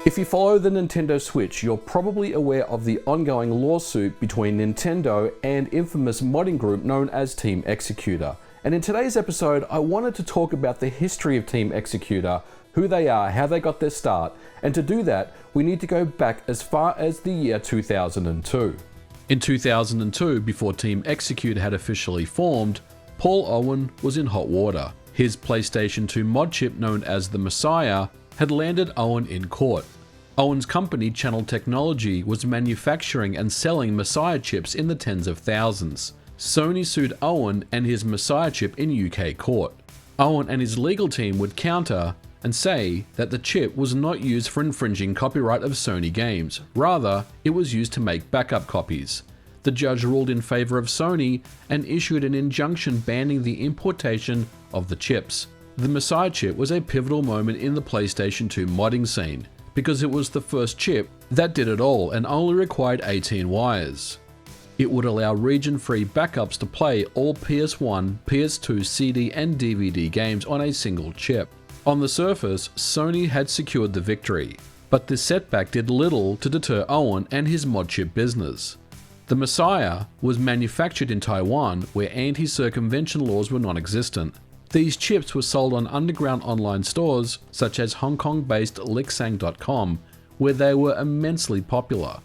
If you follow the Nintendo Switch, you're probably aware of the ongoing lawsuit between Nintendo and infamous modding group known as Team Xecuter. And in today's episode, I wanted to talk about the history of Team Xecuter, who they are, how they got their start, and to do that, we need to go back as far as the year 2002. In 2002, before Team Xecuter had officially formed, Paul Owen was in hot water. His PlayStation 2 modchip known as the Messiah had landed Owen in court. Owen's company, Channel Technology, was manufacturing and selling Messiah chips in the tens of thousands. Sony sued Owen and his Messiah chip in UK court. Owen and his legal team would counter and say that the chip was not used for infringing copyright of Sony games, rather it was used to make backup copies. The judge ruled in favour of Sony and issued an injunction banning the importation of the chips. The Messiah chip was a pivotal moment in the PlayStation 2 modding scene, because it was the first chip that did it all and only required 18 wires. It would allow region-free backups to play all PS1, PS2, CD and DVD games on a single chip. On the surface, Sony had secured the victory, but this setback did little to deter Owen and his mod chip business. The Messiah was manufactured in Taiwan, where anti-circumvention laws were non-existent. These chips were sold on underground online stores such as Hong Kong-based Lixang.com, where they were immensely popular.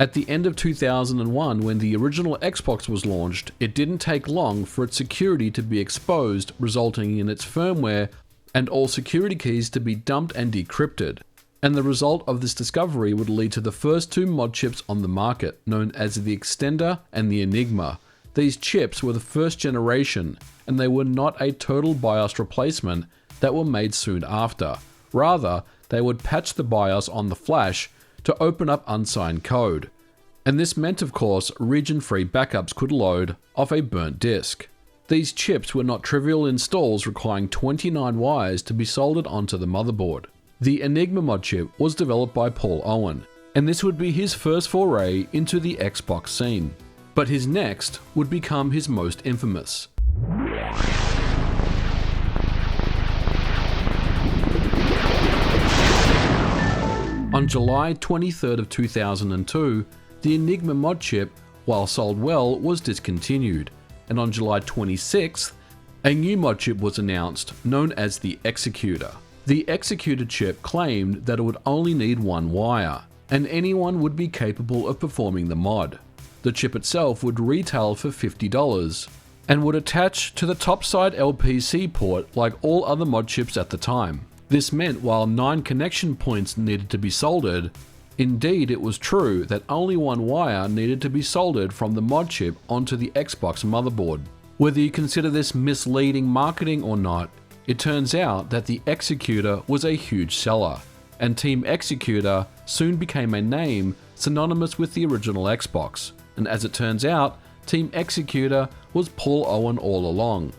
At the end of 2001, when the original Xbox was launched, it didn't take long for its security to be exposed, resulting in its firmware and all security keys to be dumped and decrypted. And the result of this discovery would lead to the first two mod chips on the market, known as the Extender and the Enigma. These chips were the first generation, and they were not a total BIOS replacement that were made soon after. Rather, they would patch the BIOS on the flash to open up unsigned code. And this meant, of course, region-free backups could load off a burnt disk. These chips were not trivial installs requiring 29 wires to be soldered onto the motherboard. The Enigma mod chip was developed by Paul Owen, and this would be his first foray into the Xbox scene. But his next would become his most infamous. On July 23rd of 2002, the Enigma mod chip, while sold well, was discontinued, and on July 26th, a new mod chip was announced, known as the Xecuter. The Xecuter chip claimed that it would only need one wire, and anyone would be capable of performing the mod. The chip itself would retail for $50 and would attach to the topside LPC port like all other mod chips at the time. This meant while 9 connection points needed to be soldered, indeed it was true that only one wire needed to be soldered from the mod chip onto the Xbox motherboard. Whether you consider this misleading marketing or not, it turns out that the Xecuter was a huge seller, and Team Xecuter soon became a name synonymous with the original Xbox. And as it turns out, Team Xecuter was Paul Owen all along.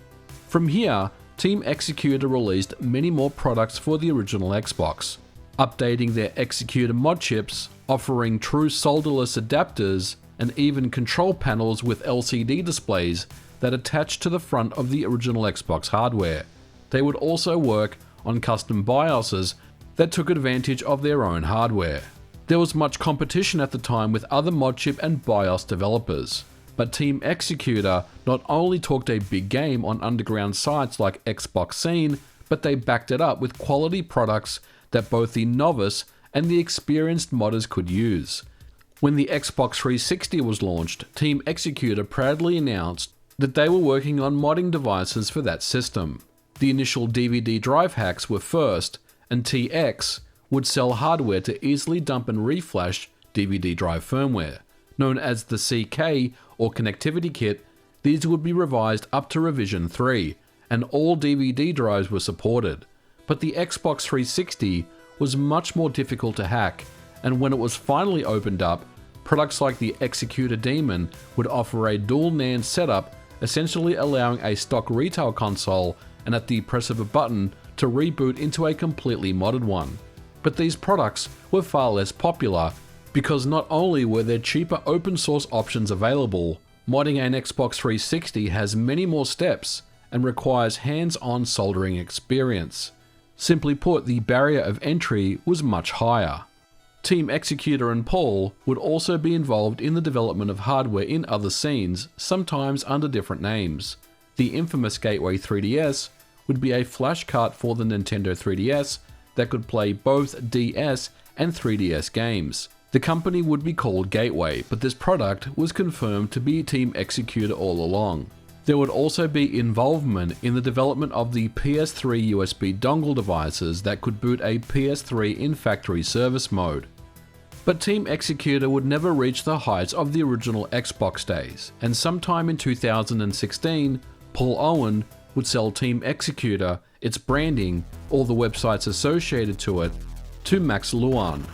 From here, Team Xecuter released many more products for the original Xbox, updating their Xecuter mod chips, offering true solderless adapters, and even control panels with LCD displays that attached to the front of the original Xbox hardware. They would also work on custom BIOSes that took advantage of their own hardware. There was much competition at the time with other mod chip and BIOS developers, but Team Xecuter not only talked a big game on underground sites like Xbox Scene, but they backed it up with quality products that both the novice and the experienced modders could use. When the Xbox 360 was launched, Team Xecuter proudly announced that they were working on modding devices for that system. The initial DVD drive hacks were first, and TX would sell hardware to easily dump and reflash DVD drive firmware. Known as the CK or connectivity kit, these would be revised up to revision 3, and all DVD drives were supported. But the Xbox 360 was much more difficult to hack, and when it was finally opened up, products like the Xecuter Demon would offer a dual NAND setup, essentially allowing a stock retail console and at the press of a button to reboot into a completely modded one. But these products were far less popular because not only were there cheaper open source options available, modding an Xbox 360 has many more steps and requires hands-on soldering experience. Simply put, the barrier of entry was much higher. Team Xecuter and Paul would also be involved in the development of hardware in other scenes, sometimes under different names. The infamous Gateway 3DS would be a flash cart for the Nintendo 3DS that could play both DS and 3DS games. The company would be called Gateway, but this product was confirmed to be Team Xecuter all along. There would also be involvement in the development of the PS3 USB dongle devices that could boot a PS3 in factory service mode. But Team Xecuter would never reach the heights of the original Xbox days, and sometime in 2016, Paul Owen would sell Team Xecuter, its branding, all the websites associated to it, to Max Luan.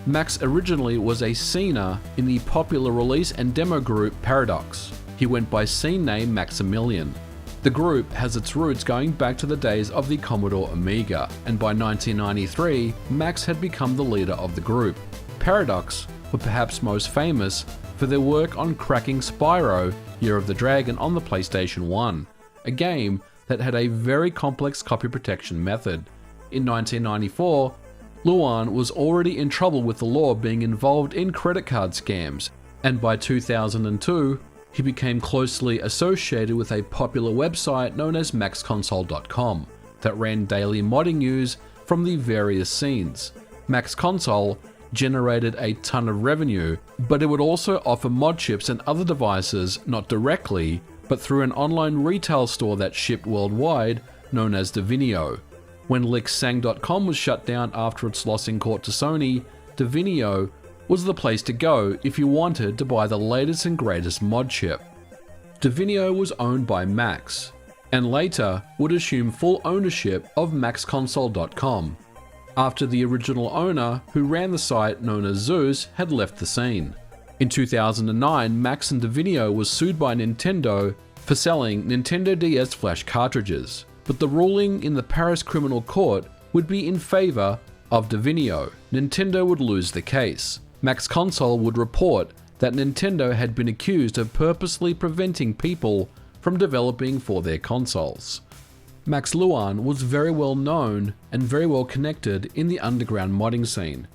Max originally was a scener in the popular release and demo group Paradox. He went by scene name Maximilian. The group has its roots going back to the days of the Commodore Amiga, and by 1993, Max had become the leader of the group. Paradox were perhaps most famous for their work on cracking Spyro: Year of the Dragon on the PlayStation 1, a game that had a very complex copy protection method. In 1994, Luan was already in trouble with the law, being involved in credit card scams, and by 2002, he became closely associated with a popular website known as maxconsole.com that ran daily modding news from the various scenes. Max Console generated a ton of revenue, but it would also offer mod chips and other devices not directly, but through an online retail store that shipped worldwide known as Divinio. When Lixsang.com was shut down after its loss in court to Sony, Divinio was the place to go if you wanted to buy the latest and greatest mod chip. Divinio was owned by Max, and later would assume full ownership of maxconsole.com, after the original owner, who ran the site known as Zeus, had left the scene. In 2009, Max and Divinio was sued by Nintendo for selling Nintendo DS flash cartridges, but the ruling in the Paris criminal court would be in favor of Divinio. Nintendo would lose the case. Max Console would report that Nintendo had been accused of purposely preventing people from developing for their consoles. Max Luan was very well known and very well connected in the underground modding scene.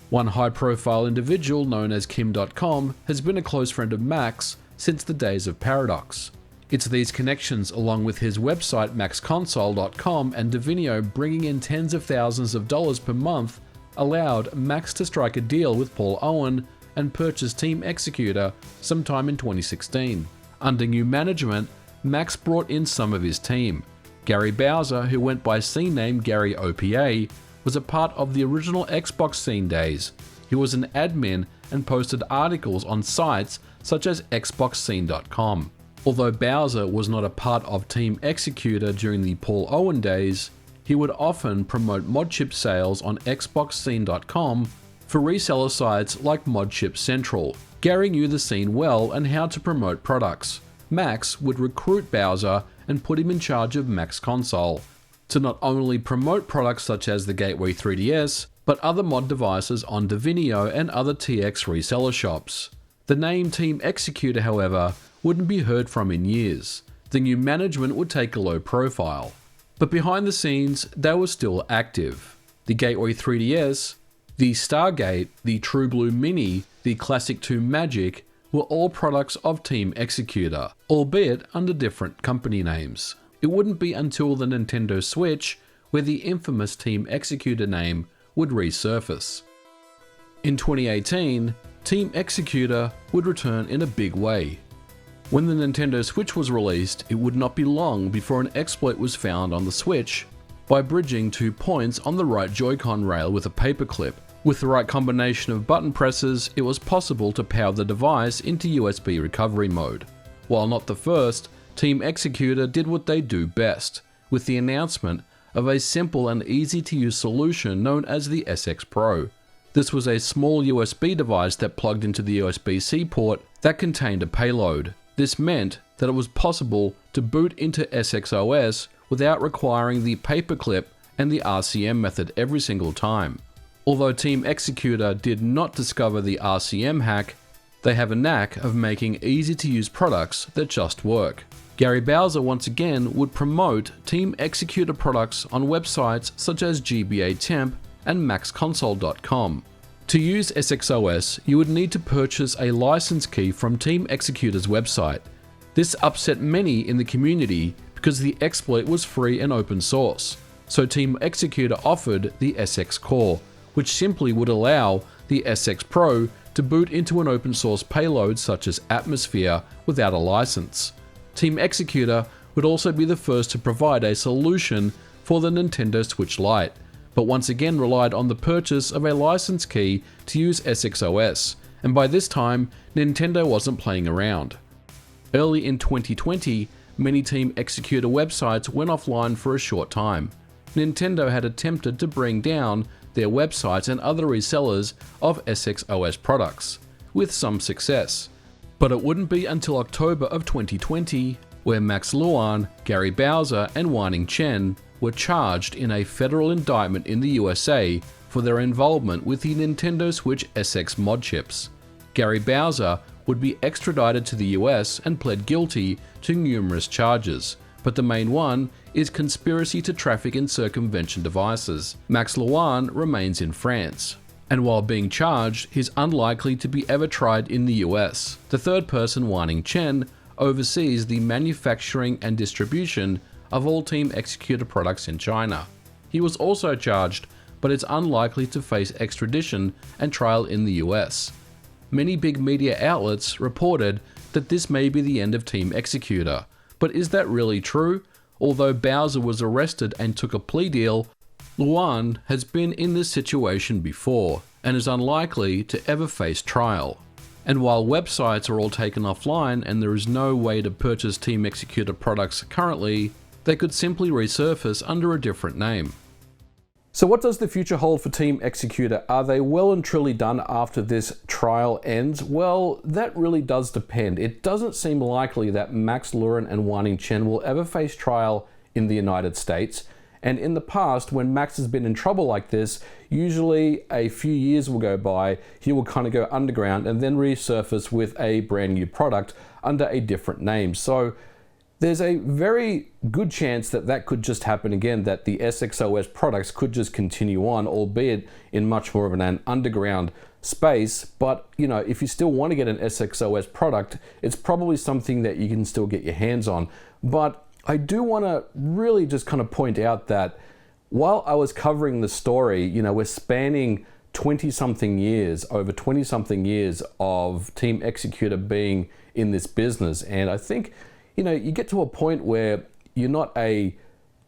One high-profile individual known as Kim.com has been a close friend of Max since the days of Paradox. It's these connections, along with his website maxconsole.com and Divinio bringing in tens of thousands of dollars per month, allowed Max to strike a deal with Paul Owen and purchase Team Xecuter sometime in 2016. Under new management, Max brought in some of his team. Gary Bowser, who went by scene name Gary OPA, was a part of the original Xbox scene days. He was an admin and posted articles on sites such as xboxscene.com. Although Bowser was not a part of Team Xecuter during the Paul Owen days, he would often promote modchip sales on xboxscene.com for reseller sites like Modchip Central. Gary knew the scene well and how to promote products. Max would recruit Bowser and put him in charge of Max Console to not only promote products such as the Gateway 3DS, but other mod devices on Divinio and other TX reseller shops. The name Team Xecuter, however, wouldn't be heard from in years. The new management would take a low profile. But behind the scenes, they were still active. The Gateway 3DS, the Stargate, the True Blue Mini, the Classic 2 Magic were all products of Team Xecuter, albeit under different company names. It wouldn't be until the Nintendo Switch where the infamous Team Xecuter name would resurface. In 2018, Team Xecuter would return in a big way. When the Nintendo Switch was released, it would not be long before an exploit was found on the Switch by bridging 2 points on the right Joy-Con rail with a paperclip. With the right combination of button presses, it was possible to power the device into USB recovery mode. While not the first, Team Xecuter did what they do best, with the announcement of a simple and easy to use solution known as the SX Pro. This was a small USB device that plugged into the USB-C port that contained a payload. This meant that it was possible to boot into SXOS without requiring the paperclip and the RCM method every single time. Although Team Xecuter did not discover the RCM hack, they have a knack of making easy to use products that just work. Gary Bowser once again would promote Team Xecuter products on websites such as GBA Temp and MaxConsole.com. To use SXOS, you would need to purchase a license key from Team Xecuter's website. This upset many in the community because the exploit was free and open source, so Team Xecuter offered the SX Core, which simply would allow the SX Pro to boot into an open source payload such as Atmosphere without a license. Team Xecuter would also be the first to provide a solution for the Nintendo Switch Lite, but once again relied on the purchase of a license key to use SXOS, and by this time, Nintendo wasn't playing around. Early in 2020, many Team Xecuter websites went offline for a short time. Nintendo had attempted to bring down their websites and other resellers of SXOS products, with some success. But it wouldn't be until October of 2020 where Max Luan, Gary Bowser, and Wan Chen were charged in a federal indictment in the USA for their involvement with the Nintendo Switch SX mod chips. Gary Bowser would be extradited to the US and pled guilty to numerous charges, but the main one is conspiracy to traffic in circumvention devices. Max Luan remains in France, and while being charged, he's unlikely to be ever tried in the US. The third person, Wan Chen, oversees the manufacturing and distribution of all Team Xecuter products in China. He was also charged, but is unlikely to face extradition and trial in the US. Many big media outlets reported that this may be the end of Team Xecuter, but is that really true? Although Bowser was arrested and took a plea deal, Luan has been in this situation before and is unlikely to ever face trial. And while websites are all taken offline and there is no way to purchase Team Xecuter products currently, they could simply resurface under a different name. So what does the future hold for Team Xecuter? Are they well and truly done after this trial ends? Well, that really does depend. It doesn't seem likely that Max Luan and Wan Chen will ever face trial in the United States. And in the past, when Max has been in trouble like this, usually a few years will go by, he will kind of go underground and then resurface with a brand new product under a different name. So there's a very good chance that that could just happen again, that the SXOS products could just continue on, albeit in much more of an underground space. But, you know, if you still want to get an SXOS product, it's probably something that you can still get your hands on. But I do want to really just kind of point out that while I was covering the story, you know, we're spanning 20-something years, over 20-something years of Team Xecuter being in this business. And I think, you know, you get to a point where you're not a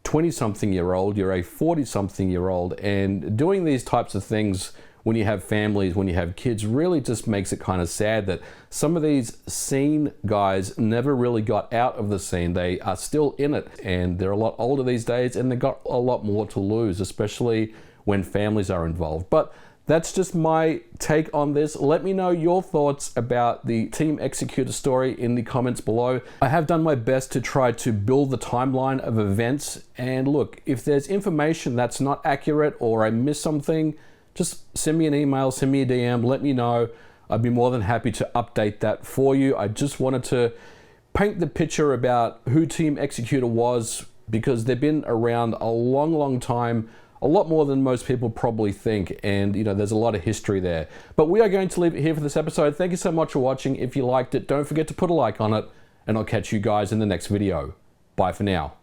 20-something-year-old, you're a 40-something-year-old, and doing these types of things when you have families, when you have kids, really just makes it kind of sad that some of these scene guys never really got out of the scene. They are still in it, and they're a lot older these days, and they've got a lot more to lose, especially when families are involved. But that's just my take on this. Let me know your thoughts about the Team Xecuter story in the comments below. I have done my best to try to build the timeline of events. And look, if there's information that's not accurate or I missed something, just send me an email, send me a DM, let me know. I'd be more than happy to update that for you. I just wanted to paint the picture about who Team Xecuter was, because they've been around a long time, a lot more than most people probably think, and you know, there's a lot of history there. But we are going to leave it here for this episode. Thank you so much for watching. If you liked it, don't forget to put a like on it, and I'll catch you guys in the next video. Bye for now.